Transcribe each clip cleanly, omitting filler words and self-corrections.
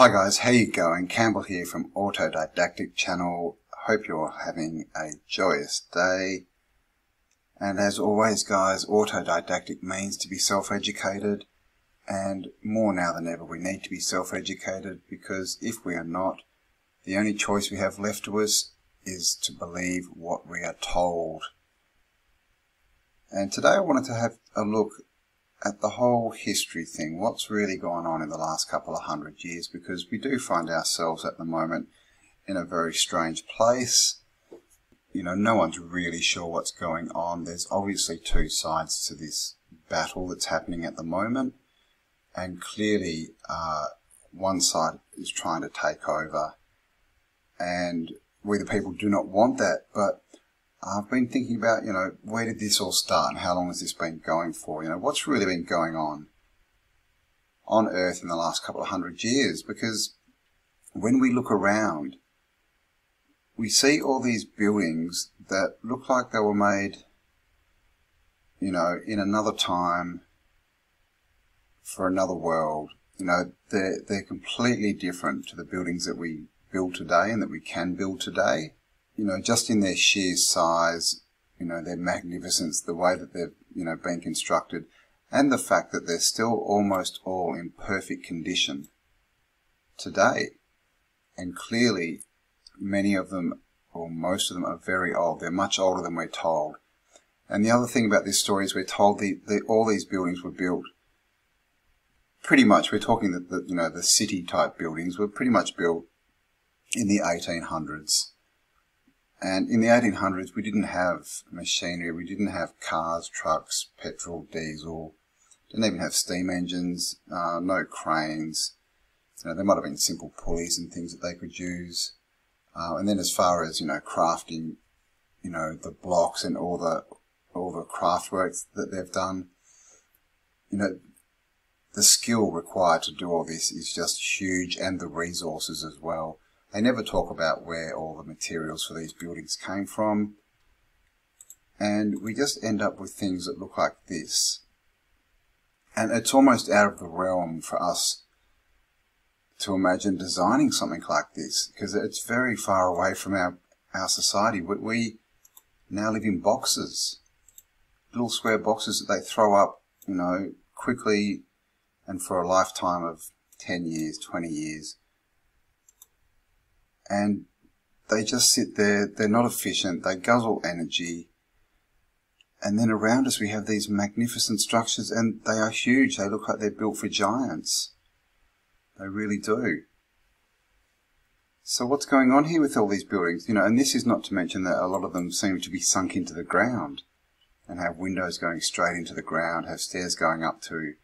Hi guys, how you going? Campbell here from Didactic channel. Hope you're having a joyous day. And as always guys, Didactic means to be self-educated, and more now than ever we need to be self-educated, because if we are not, the only choice we have left to us is to believe what we are told. And today I wanted to have a look at the whole history thing, what's really gone on in the last couple of 100 years, because we do find ourselves at the moment in a very strange place. You know, no one's really sure what's going on. There's obviously two sides to this battle that's happening at the moment, and clearly one side is trying to take over, and we the people do not want that. But I've been thinking about, you know, where did this all start and how long has this been going for? You know, what's really been going on Earth in the last couple of 100 years? Because when we look around, we see all these buildings that look like they were made, you know, in another time for another world. You know, they're completely different to the buildings that we build today and that we can build today. You know, just in their sheer size, you know, their magnificence, the way that they've, you know, been constructed, and the fact that they're still almost all in perfect condition today. And clearly, many of them, or most of them, are very old. They're much older than we're told. And the other thing about this story is we're told all these buildings were built pretty much, we're talking that you know, the city type buildings were pretty much built in the 1800s. And in the 1800s, we didn't have machinery, we didn't have cars, trucks, petrol, diesel, didn't even have steam engines, no cranes. You know, there might have been simple pulleys and things that they could use. And then as far as, you know, crafting, you know, the blocks and all the craft works that they've done, you know, the skill required to do all this is just huge, and the resources as well. They never talk about where all the materials for these buildings came from. And we just end up with things that look like this. And it's almost out of the realm for us to imagine designing something like this, because it's very far away from our society. We now live in boxes, little square boxes that they throw up, you know, quickly and for a lifetime of 10 years, 20 years. And they just sit there, they're not efficient, they guzzle energy. And then around us we have these magnificent structures, and they are huge. They look like they're built for giants. They really do. So what's going on here with all these buildings? You know, and this is not to mention that a lot of them seem to be sunk into the ground and have windows going straight into the ground, have stairs going up to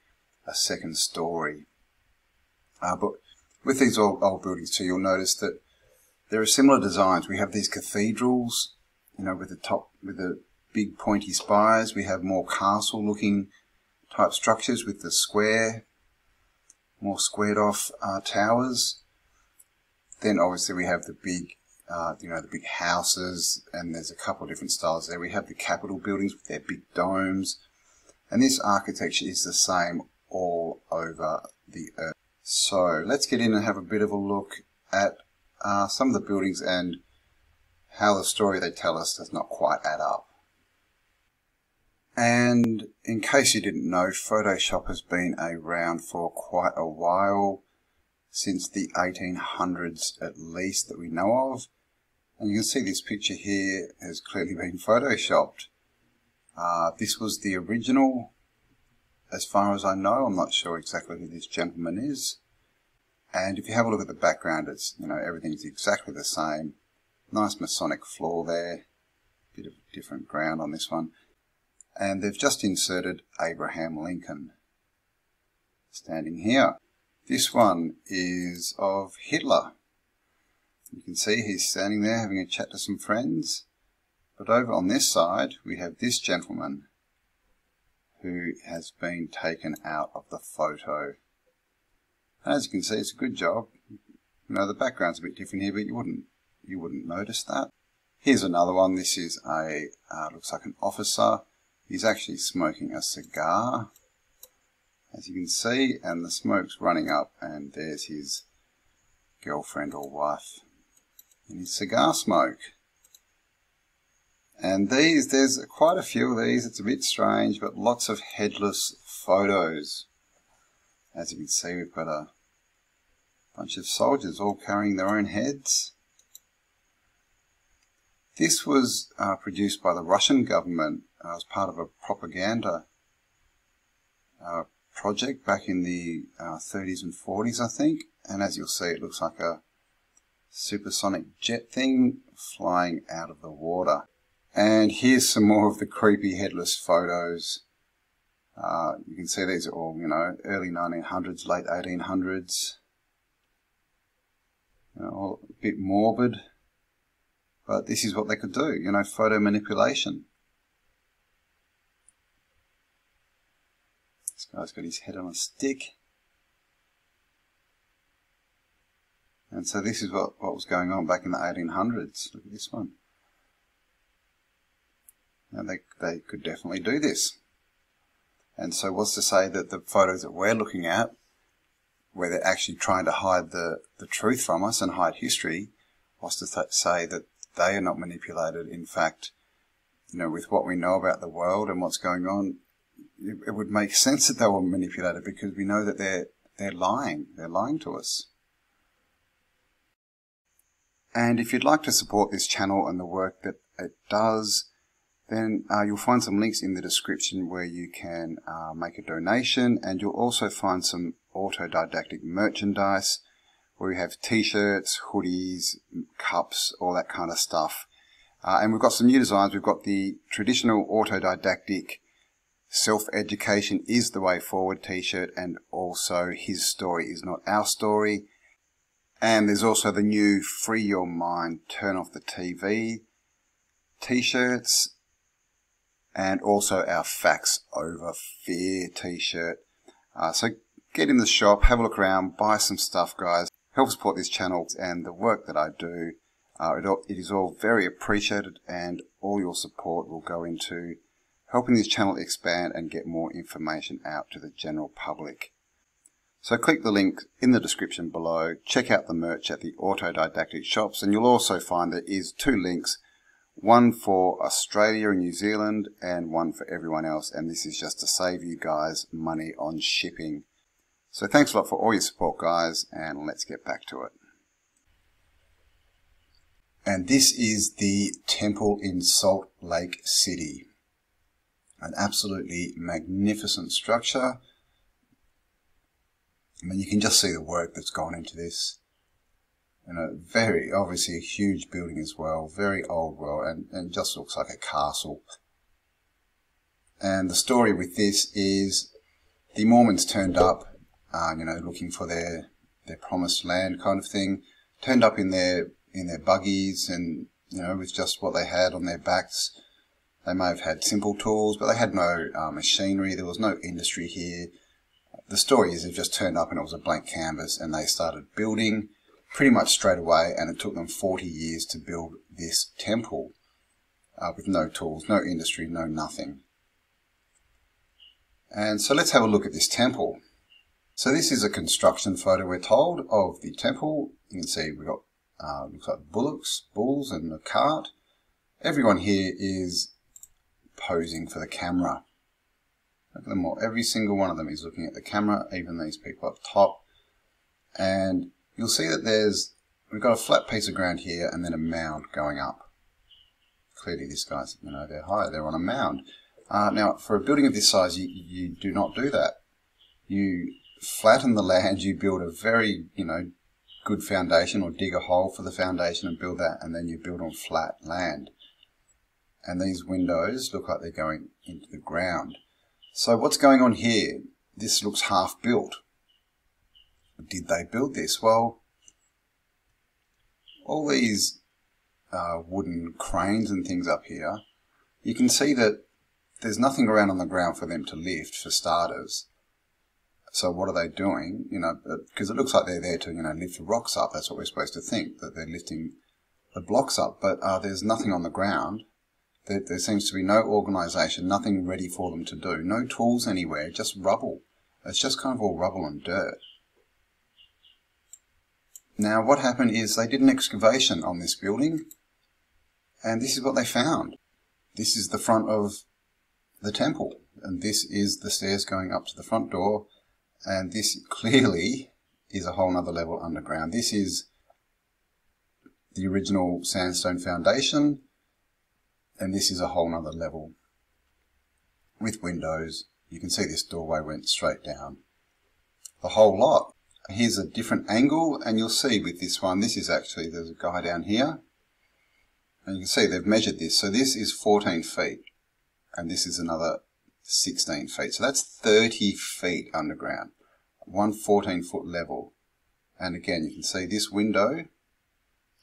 a second story. But with these old buildings too, you'll notice that there are similar designs. We have these cathedrals, you know, with the big pointy spires. We have more castle-looking type structures with the more squared-off towers. Then obviously we have the big, you know, the big houses, and there's a couple of different styles there. We have the Capitol buildings with their big domes, and this architecture is the same all over the earth. So let's get in and have a bit of a look at some of the buildings and how the story they tell us does not quite add up. And in case you didn't know, Photoshop has been around for quite a while, since the 1800s at least that we know of. And you can see this picture here has clearly been photoshopped. This was the original, as far as I know. I'm not sure exactly who this gentleman is. And if you have a look at the background, it's, you know, everything's exactly the same. Nice Masonic floor there. Bit of different ground on this one. And they've just inserted Abraham Lincoln standing here. This one is of Hitler. You can see he's standing there having a chat to some friends. But over on this side, we have this gentleman who has been taken out of the photo. As you can see, it's a good job. You know, the background's a bit different here, but you wouldn't notice that. Here's another one. This is looks like an officer. He's actually smoking a cigar, as you can see, and the smoke's running up, and there's his girlfriend or wife in his cigar smoke. And these, there's quite a few of these. It's a bit strange, but lots of headless photos. As you can see, we've got a bunch of soldiers all carrying their own heads. This was produced by the Russian government as part of a propaganda project back in the 30s and 40s, I think. And as you'll see, it looks like a supersonic jet thing flying out of the water. And here's some more of the creepy headless photos. You can see these are all, you know, early 1900s, late 1800s. You know, all a bit morbid. But this is what they could do, you know, photo manipulation. This guy's got his head on a stick. And so this is what was going on back in the 1800s. Look at this one. Now they could definitely do this. And so what's to say that the photos that we're looking at, where they're actually trying to hide the truth from us and hide history, what's to say that they are not manipulated? In fact, you know, with what we know about the world and what's going on, it would make sense that they were manipulated, because we know that they're lying. They're lying to us. And if you'd like to support this channel and the work that it does, then you'll find some links in the description where you can make a donation, and you'll also find some autodidactic merchandise where we have t-shirts, hoodies, cups, all that kind of stuff. And we've got some new designs. We've got the traditional autodidactic self-education is the way forward t-shirt, and also his story is not our story. And there's also the new free your mind, turn off the TV t-shirts, and also our facts over fear t-shirt. So get in the shop, have a look around, buy some stuff, guys. Help support this channel and the work that I do. It is all very appreciated, and all your support will go into helping this channel expand and get more information out to the general public. So click the link in the description below, check out the merch at the Autodidactic shops, and you'll also find there is 2 links, one for Australia and New Zealand and one for everyone else, and this is just to save you guys money on shipping. So thanks a lot for all your support, guys, and let's get back to it. And this is the temple in Salt Lake City. An absolutely magnificent structure. I mean, you can just see the work that's gone into this. You know, very obviously a huge building as well, very old world, and just looks like a castle. And the story with this is the Mormons turned up, you know, looking for their promised land kind of thing. Turned up in their buggies, and you know, with just what they had on their backs. They may have had simple tools, but they had no machinery. There was no industry here. The story is they've just turned up and it was a blank canvas, and they started building pretty much straight away, and it took them 40 years to build this temple with no tools, no industry, no nothing. And so let's have a look at this temple. So this is a construction photo, we're told, of the temple. You can see we've got looks like bulls and a cart. Everyone here is posing for the camera. Look at them all. Every single one of them is looking at the camera, even these people up top. And you'll see that we've got a flat piece of ground here and then a mound going up. Clearly these guys, you know, they're high, they're on a mound. Now, for a building of this size, you do not do that. You flatten the land, you build a very, you know, good foundation, or dig a hole for the foundation and build that, and then you build on flat land. And these windows look like they're going into the ground. So what's going on here? This looks half built. Did they build this? Well, all these wooden cranes and things up here, you can see that there's nothing around on the ground for them to lift, for starters. So what are they doing? You know, because it looks like they're there to, you know, lift the rocks up. That's what we're supposed to think, that they're lifting the blocks up. But there's nothing on the ground. There seems to be no organisation, nothing ready for them to do. No tools anywhere, just rubble. It's just kind of all rubble and dirt. Now what happened is they did an excavation on this building, and this is what they found. This is the front of the temple, and this is the stairs going up to the front door, and this clearly is a whole nother level underground. This is the original sandstone foundation, and this is a whole nother level with windows. You can see this doorway went straight down. The whole lot. Here's a different angle, and you'll see with this one, this is actually, there's a guy down here, and you can see they've measured this. So this is 14 feet, and this is another 16 feet. So that's 30 feet underground, one 14-foot level. And again, you can see this window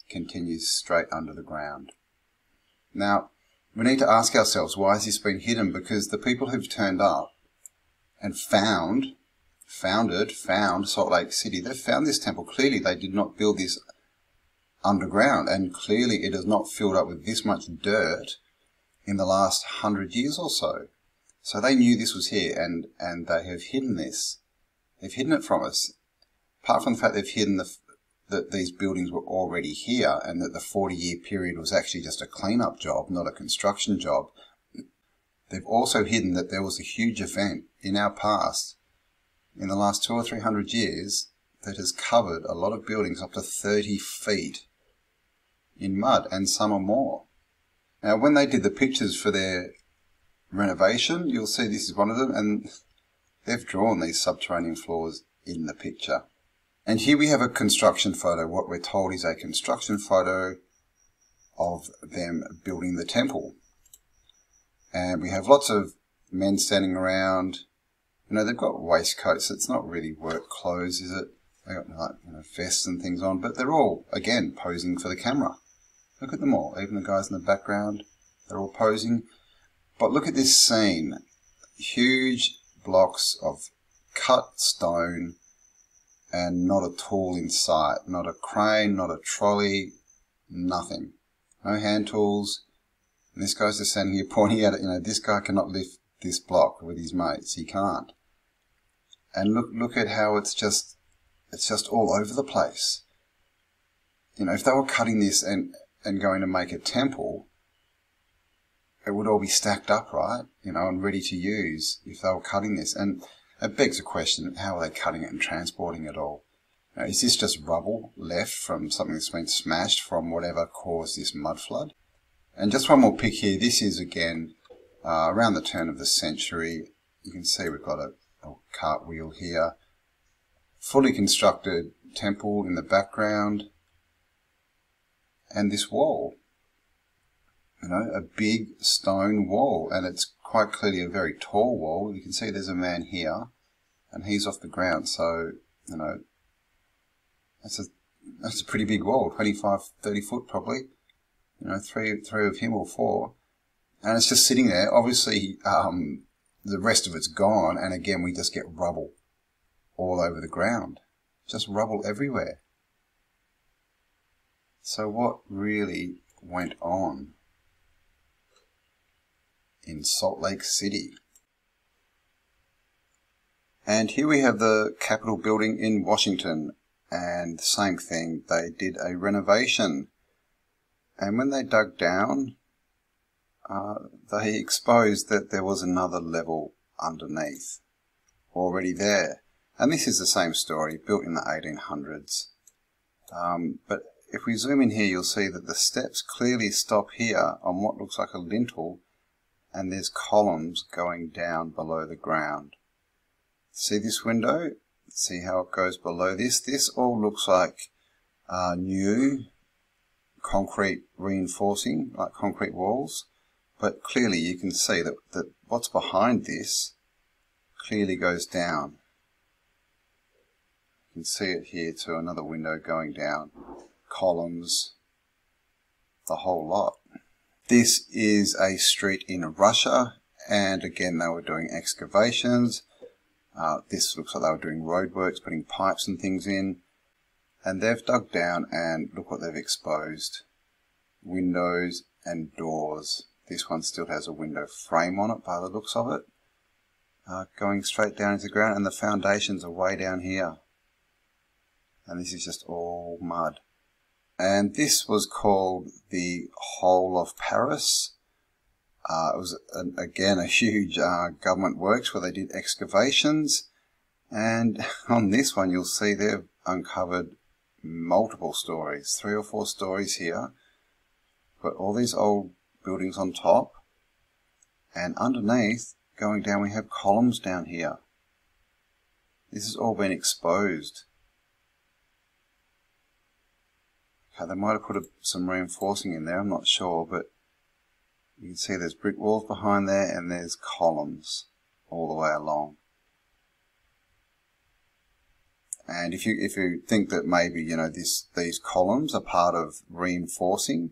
continues straight under the ground. Now, we need to ask ourselves, why has this been hidden? Because the people who've turned up and found Salt Lake City, they've found this temple. Clearly they did not build this underground, and clearly it has not filled up with this much dirt in the last 100 years or so. So they knew this was here, and they have hidden this. They've hidden it from us. Apart from the fact they've hidden that these buildings were already here, and that the 40-year period was actually just a clean-up job, not a construction job, they've also hidden that there was a huge event in our past, in the last 200 or 300 years, that has covered a lot of buildings up to 30 feet in mud, and some are more. Now, when they did the pictures for their renovation, you'll see this is one of them, and they've drawn these subterranean floors in the picture. And here we have a construction photo. What we're told is a construction photo of them building the temple. And we have lots of men standing around. You know, they've got waistcoats. It's not really work clothes, is it? They've got, like, you know, vests and things on, but they're all, again, posing for the camera. Look at them all. Even the guys in the background, they're all posing. But look at this scene. Huge blocks of cut stone, and not a tool in sight. Not a crane, not a trolley, nothing. No hand tools. And this guy's just standing here pointing at it. You know, this guy cannot lift this block with his mates. He can't. And look at how it's just all over the place. You know, if they were cutting this and going to make a temple, it would all be stacked up, right? You know, and ready to use if they were cutting this. And it begs the question, how are they cutting it and transporting it all? You know, is this just rubble left from something that's been smashed from whatever caused this mud flood? And just one more pic here. This is, again, around the turn of the century. You can see we've got a cartwheel here. Fully constructed temple in the background. And this wall. You know, a big stone wall. And it's quite clearly a very tall wall. You can see there's a man here, and he's off the ground. So, you know, that's a pretty big wall, 25, 30 foot probably. You know, three of him or four. And it's just sitting there. Obviously, the rest of it's gone, and again, we just get rubble all over the ground. Just rubble everywhere. So what really went on in Salt Lake City? And here we have the Capitol building in Washington, and the same thing, they did a renovation. And when they dug down, they exposed that there was another level underneath, already there. And this is the same story, built in the 1800s. But if we zoom in here, you'll see that the steps clearly stop here on what looks like a lintel, and there's columns going down below the ground. See this window? See how it goes below this? This all looks like new concrete reinforcing, like concrete walls. But clearly you can see that what's behind this clearly goes down. You can see it here to another window going down. Columns, the whole lot. This is a street in Russia, and again they were doing excavations. This looks like they were doing roadworks, putting pipes and things in. And they've dug down, and look what they've exposed. Windows and doors. This one still has a window frame on it by the looks of it. Going straight down into the ground, and the foundations are way down here. And this is just all mud. And this was called the Whole of Paris. It was, again, a huge government works where they did excavations. And on this one, you'll see they've uncovered multiple stories, 3 or 4 stories here. Got all these old buildings on top. And underneath, going down, we have columns down here. This has all been exposed. Okay, they might have put some reinforcing in there, I'm not sure, but you can see there's brick walls behind there and there's columns all the way along. And if you think that maybe, you know, these columns are part of reinforcing,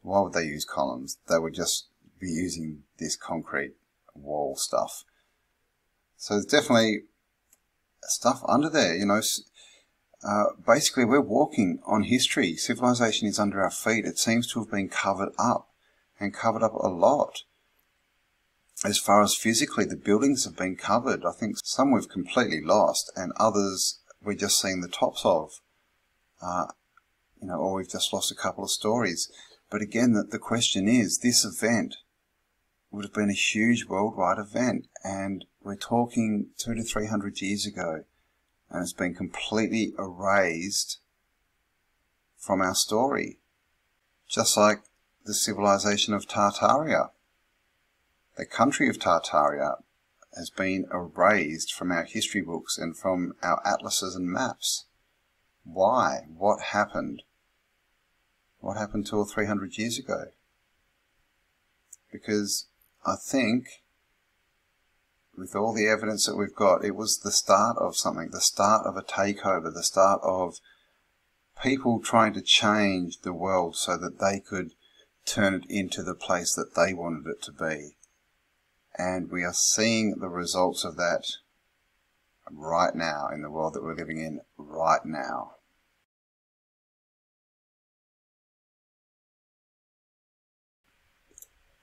why would they use columns? They would just be using this concrete wall stuff. So there's definitely stuff under there, you know. Basically, we're walking on history. Civilization is under our feet. It seems to have been covered up, and covered up a lot. As far as physically, the buildings have been covered. I think some we've completely lost, and others we're just seeing the tops of. You know, or we've just lost a couple of stories. But again, the question is, this event would have been a huge worldwide event, and we're talking 200 to 300 years ago. And it's been completely erased from our story. Just like the civilization of Tartaria. The country of Tartaria has been erased from our history books and from our atlases and maps. Why? What happened? What happened 200 or 300 years ago? Because I think, with all the evidence that we've got, it was the start of something, the start of a takeover, the start of people trying to change the world so that they could turn it into the place that they wanted it to be. And we are seeing the results of that right now in the world that we're living in right now.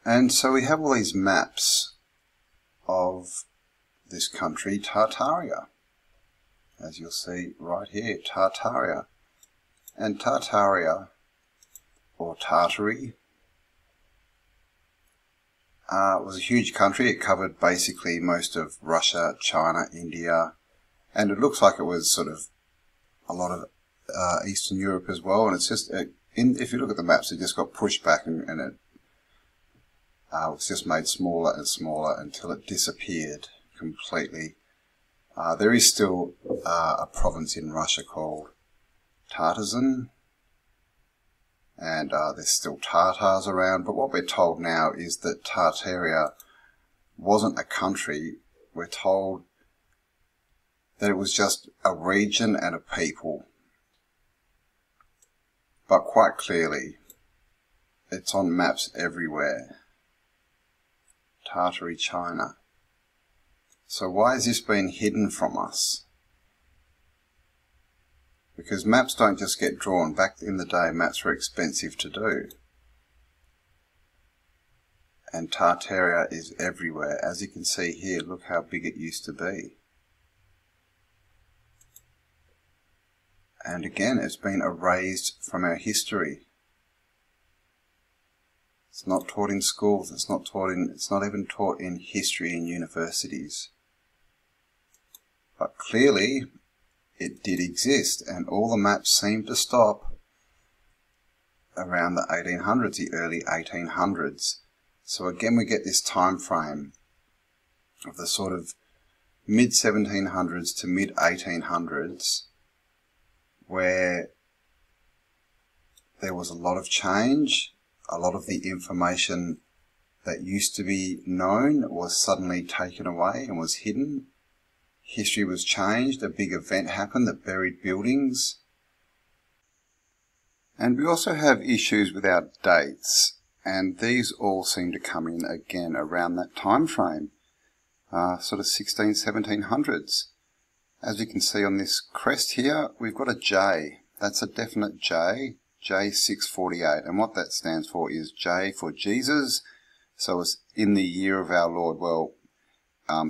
And so we have all these maps of this country, Tartaria, as you'll see right here, Tartaria. And Tartaria, or Tartary, was a huge country. It covered basically most of Russia, China, India, and it looks like it was sort of a lot of Eastern Europe as well. And it's just, if you look at the maps, it just got pushed back and it was just made smaller and smaller until it disappeared completely. There is still a province in Russia called Tartazan, and there's still Tartars around, but what we're told now is that Tartaria wasn't a country. We're told that it was just a region and a people. But quite clearly, it's on maps everywhere. Tartary, China. So why has this been hidden from us? Because maps don't just get drawn. Back in the day, maps were expensive to do. And Tartaria is everywhere. As you can see here, look how big it used to be. And again, it's been erased from our history. It's not taught in schools. It's not even taught in history in universities. But clearly, it did exist, and all the maps seem to stop around the 1800s, the early 1800s. So again, we get this time frame of the sort of mid-1700s to mid-1800s, where there was a lot of change. A lot of the information that used to be known was suddenly taken away and was hidden. History was changed. A big event happened that buried buildings. And we also have issues with our dates, and these all seem to come in again around that time frame, sort of 1700s. As you can see on this crest here, we've got a J. That's a definite J. J648, and what that stands for is J for Jesus, so it's in the year of our Lord. Well,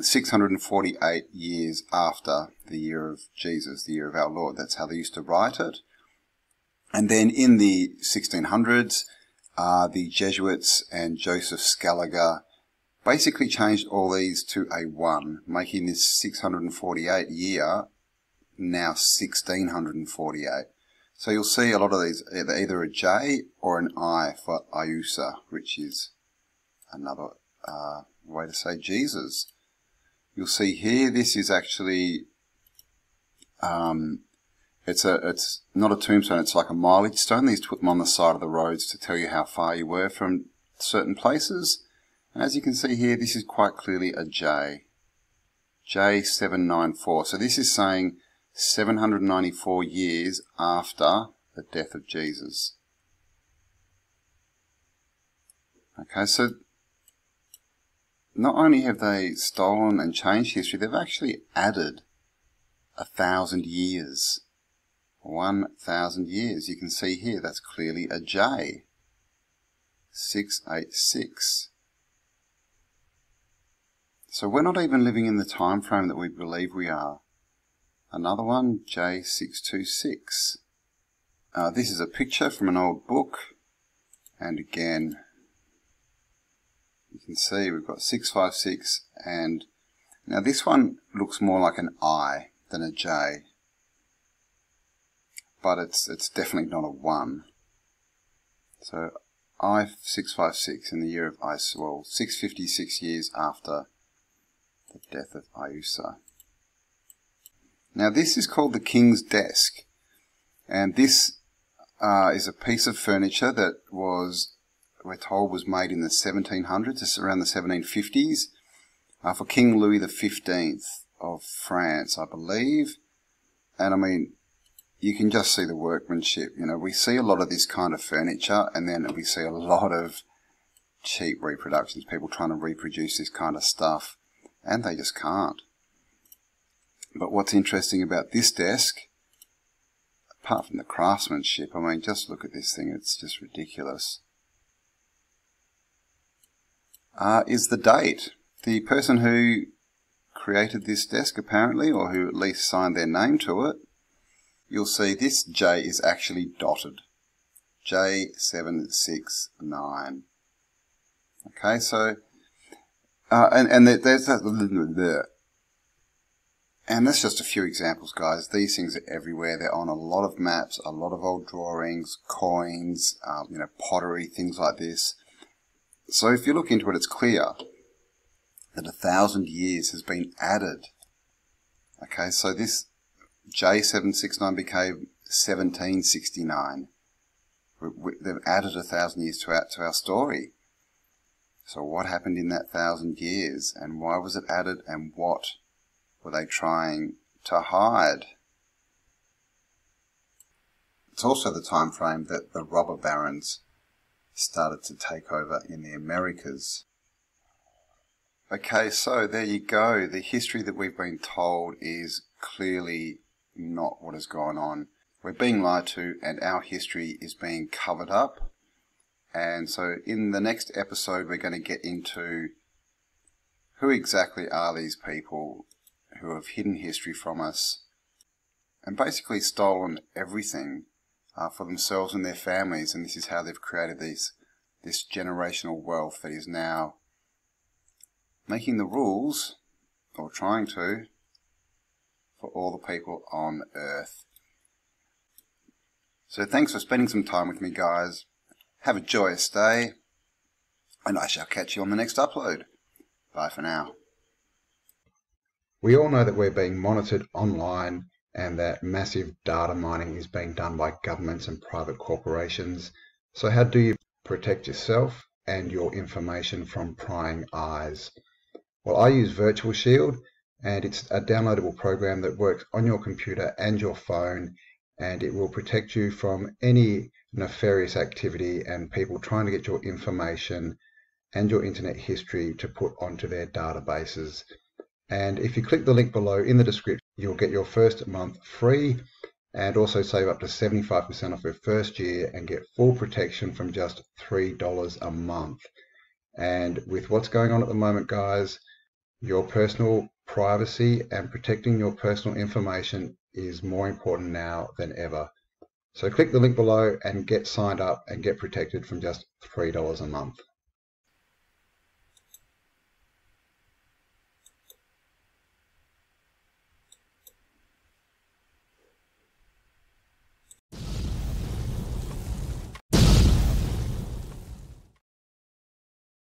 648 years after the year of Jesus, the year of our Lord. That's how they used to write it. And then in the 1600s, the Jesuits and Joseph Scaliger basically changed all these to a 1, making this 648 year now 1648. So you'll see a lot of these either a J or an I for Iusa, which is another way to say Jesus. You'll see here, this is actually, it's not a tombstone, it's like a mileage stone. These put them on the side of the roads to tell you how far you were from certain places. And as you can see here, this is quite clearly a J. J794. So this is saying 794 years after the death of Jesus. Okay, so not only have they stolen and changed history, they've actually added 1,000 years. 1,000 years. You can see here, that's clearly a J. 686. So we're not even living in the time frame that we believe we are. Another one, J626. This is a picture from an old book. And again, you can see we've got 656, and now this one looks more like an I than a J. But it's definitely not a 1. So I656 in the year of Isis, well, 656 years after the death of Iusa. Now this is called the King's Desk, and this is a piece of furniture that was, we're told, was made in the 1700s, it's around the 1750s, for King Louis XV of France, I believe. And I mean, you can just see the workmanship. You know, we see a lot of this kind of furniture, and then we see a lot of cheap reproductions, people trying to reproduce this kind of stuff, and they just can't. But what's interesting about this desk, apart from the craftsmanship, I mean, just look at this thing, it's just ridiculous, is the date. The person who created this desk, apparently, or who at least signed their name to it, you'll see this J is actually dotted. J769. Okay, so, and there's that. And that's just a few examples, guys. These things are everywhere. They're on a lot of maps, a lot of old drawings, coins, you know, pottery, things like this. So if you look into it, it's clear that 1,000 years has been added. Okay, so this J769 became 1769. They've added 1,000 years to our story. So what happened in that 1,000 years, and why was it added, and what were they trying to hide? It's also the time frame that the robber barons started to take over in the Americas. Okay, so there you go. The history that we've been told is clearly not what has gone on. We're being lied to, and our history is being covered up. And so in the next episode, we're going to get into who exactly are these people who have hidden history from us and basically stolen everything for themselves and their families. And this is how they've created this generational wealth that is now making the rules, or trying to, for all the people on Earth. So thanks for spending some time with me, guys. Have a joyous day, and I shall catch you on the next upload. Bye for now. We all know that we're being monitored online, and that massive data mining is being done by governments and private corporations. So how do you protect yourself and your information from prying eyes? Well, I use Virtual Shield, and it's a downloadable program that works on your computer and your phone, and it will protect you from any nefarious activity and people trying to get your information and your internet history to put onto their databases. And if you click the link below in the description, you'll get your first month free, and also save up to 75% off your first year and get full protection from just $3 a month. And with what's going on at the moment, guys, Your personal privacy and protecting your personal information is more important now than ever. So click the link below and get signed up and get protected from just $3 a month.